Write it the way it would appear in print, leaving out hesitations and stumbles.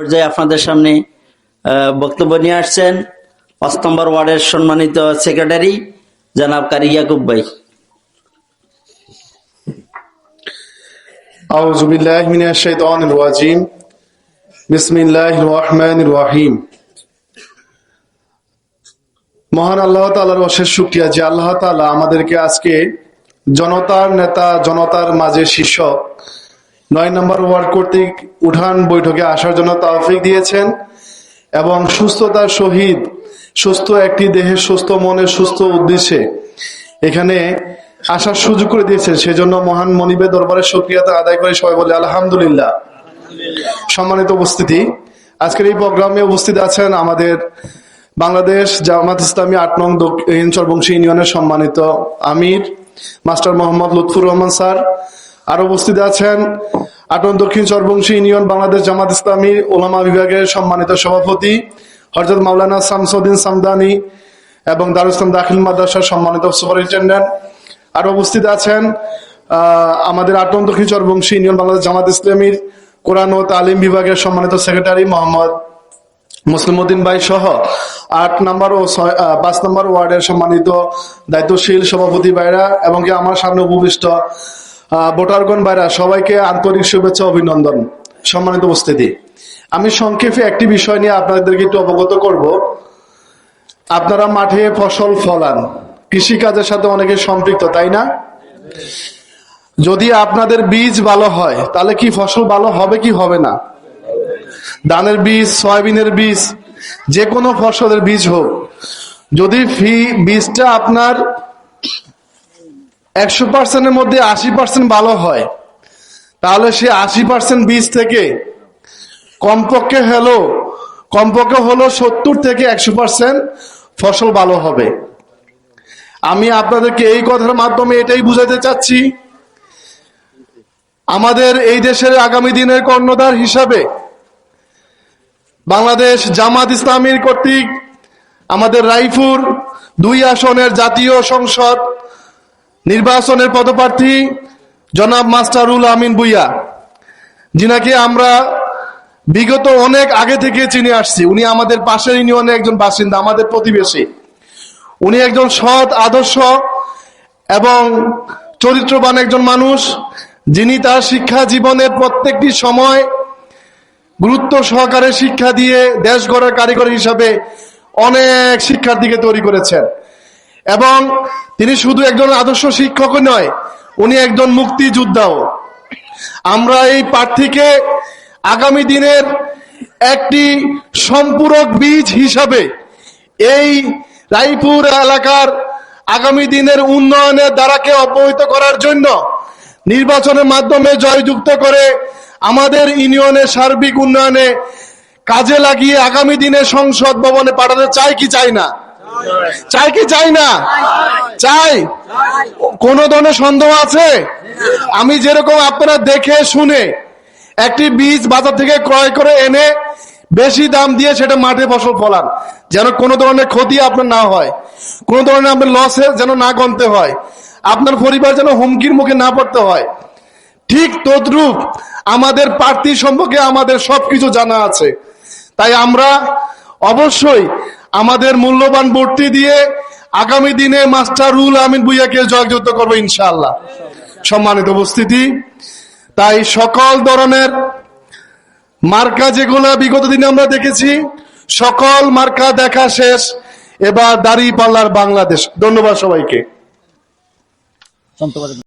পর্যায়ে আপনাদের সামনে বক্তব্য নিয়ে আসছেন ৫ নম্বর ওয়ার্ডের সম্মানিত সেক্রেটারি জনাব কারি ইয়াকুব ভাই। আউযু বিল্লাহি মিনাশ শাইতানির রাজিম। বিসমিল্লাহির রহমানির রহিম। মহান আল্লাহ তাআলার অশেষ শুকরিয়া যে আল্লাহ তাআলা আমাদেরকে আজকে জনতার নেতা, জনতার মাঝে শীর্ষ ৯ নম্বর ওয়ার্ড কর্তৃক উঠান বৈঠকে আসার জন্য তৌফিক দিয়েছেন এবং সুস্থতার সহিত সুস্থ একটি দেহে সুস্থ মনে সুস্থ উদ্দেশ্যে এখানে আসার সুযোগ করে দিয়েছেন। সেজন্য মহান মনিবের দরবারে শুকরিয়া আদায় করে সবাই বলে আলহামদুলিল্লাহ। সম্মানিত উপস্থিতি, আজকের এই প্রোগ্রামে উপস্থিত আছেন আমাদের বাংলাদেশ জামাত ইসলামী ৮ নং দক্ষিণ চরবংশী ইউনিয়নের সম্মানিত আমির মাস্টার মোহাম্মদ লুৎফুর রহমান স্যার। আর উপস্থিত আছেন ৮ নং দক্ষিণ চরবংশী ইউনিয়ন বাংলাদেশ জামাত ইসলামী ওলামা বিভাগের সম্মানিত সভাপতি হযরত মাওলানা শামসুদ্দিন সামদানি এবং দারুল ইসলাম দাখিল মাদ্রাসার সম্মানিত সুপারিনটেন্ডেন্ট। আর উপস্থিত আছেন আমাদের ৮ নং দক্ষিণ চরবংশী ইউনিয়ন বাংলাদেশ জামাত ইসলামীর কোরআন ও তালিম বিভাগের সম্মানিত সেক্রেটারি মোহাম্মদ মুসলিম উদ্দিন ভাই সহ ৮ নম্বর ও ৫ নম্বর ওয়ার্ডের সম্মানিত দায়িত্বশীল সভাপতি ভাইরা এবং কি আমার সামনে উপবিষ্ট ভোটারগণ ভাইরা, সবাইকে আন্তরিক শুভেচ্ছা অভিনন্দন। সম্মানিত উপস্থিতি, আমি সংক্ষেপে একটি বিষয় নিয়ে আপনাদেরকে একটু অবগত করব। আপনারা মাঠে ফসল ফলান, কৃষিকাজের সাথে অনেকে সম্পৃক্ত, তাই না? যদি আপনাদের বীজ ভালো হয় তাহলে কি ফসল ভালো হবে কি হবে না? ধানের বীজ, সয়াবিনের বীজ, যে কোনো ফসলের বীজ হোক, যদি বীজটা আপনার ১০০%-এর মধ্যে ৮০% ভালো হয় তাহলে সে ৮০% বীজ থেকে কমপক্ষে হলো ৭০ থেকে ১০০% ফসল ভালো হবে। আমি আপনাদেরকে এই কথার মাধ্যমে এটাই বুঝাতে চাচ্ছি, আমাদের এই দেশের আগামী দিনের কর্ণধার হিসাবে বাংলাদেশ জামাত ইসলামীর কর্তৃক আমাদের রায়পুর ২ আসনের জাতীয় সংসদ নির্বাচনের পদপ্রার্থী জনাব মাস্টারুল আমিন ভূঁইয়া, যিনাকে আমরা বিগত অনেক আগে থেকে চিনে আসছি। উনি আমাদের পাশের ইউনিয়নের একজন বাসিন্দা, আমাদের প্রতিবেশী। উনি একজন সৎ, আদর্শ এবং চরিত্রবান একজন মানুষ, যিনি তার শিক্ষা জীবনের প্রত্যেকটি সময় গুরুত্ব সহকারে শিক্ষা দিয়ে দেশ গড়ার কারিগর হিসাবে অনেক শিক্ষার্থীকে তৈরি করেছেন। এবং তিনি শুধু একজন আদর্শ শিক্ষকই নয়, উনি একজন মুক্তিযোদ্ধাও। আমরা এই প্রার্থীকে আগামী দিনের একটি সম্পূরক বীজ হিসাবে এই রায়পুর এলাকার আগামী দিনের উন্নয়নের ধারাকে অব্যাহত করার জন্য নির্বাচনের মাধ্যমে জয়যুক্ত করে আমাদের ইউনিয়নের সার্বিক উন্নয়নে কাজে লাগিয়ে আগামী দিনে সংসদ ভবনে পাঠাতে চাই কি চাই না? চাই কি চাই না? চাই। কোন ধরনের সন্দেহ আছে? আমি যেরকম আপনারা দেখে শুনে একটি বীজ বাজার থেকে ক্রয় করে এনে বেশি দাম দিয়ে সেটা মাঠে ফসল ফলান, যেন কোনো ধরনের ক্ষতি আপনার না হয়, কোনো ধরনের আপনার লসে যেন না গণতে হয়, আপনার পরিবার যেন হুমকির মুখে না পড়তে হয়। ঠিক তদ্রূপ আমাদের প্রার্থী সম্পর্কে আমাদের সবকিছু জানা আছে। তাই আমরা অবশ্যই আমাদের মূল্যবান ভোটটি দিয়ে আগামী দিনে মাস্টারুল আমিন ভূঁইয়াকে জয়যুক্ত করবো ইনশাআল্লাহ। সম্মানিত উপস্থিতি, তাই সকল ধরনের মার্কা যেগুলো বিগত দিনে আমরা দেখেছি, সকল মার্কা দেখা শেষ, এবার দাঁড়িপাল্লার বাংলাদেশ। ধন্যবাদ সবাইকে।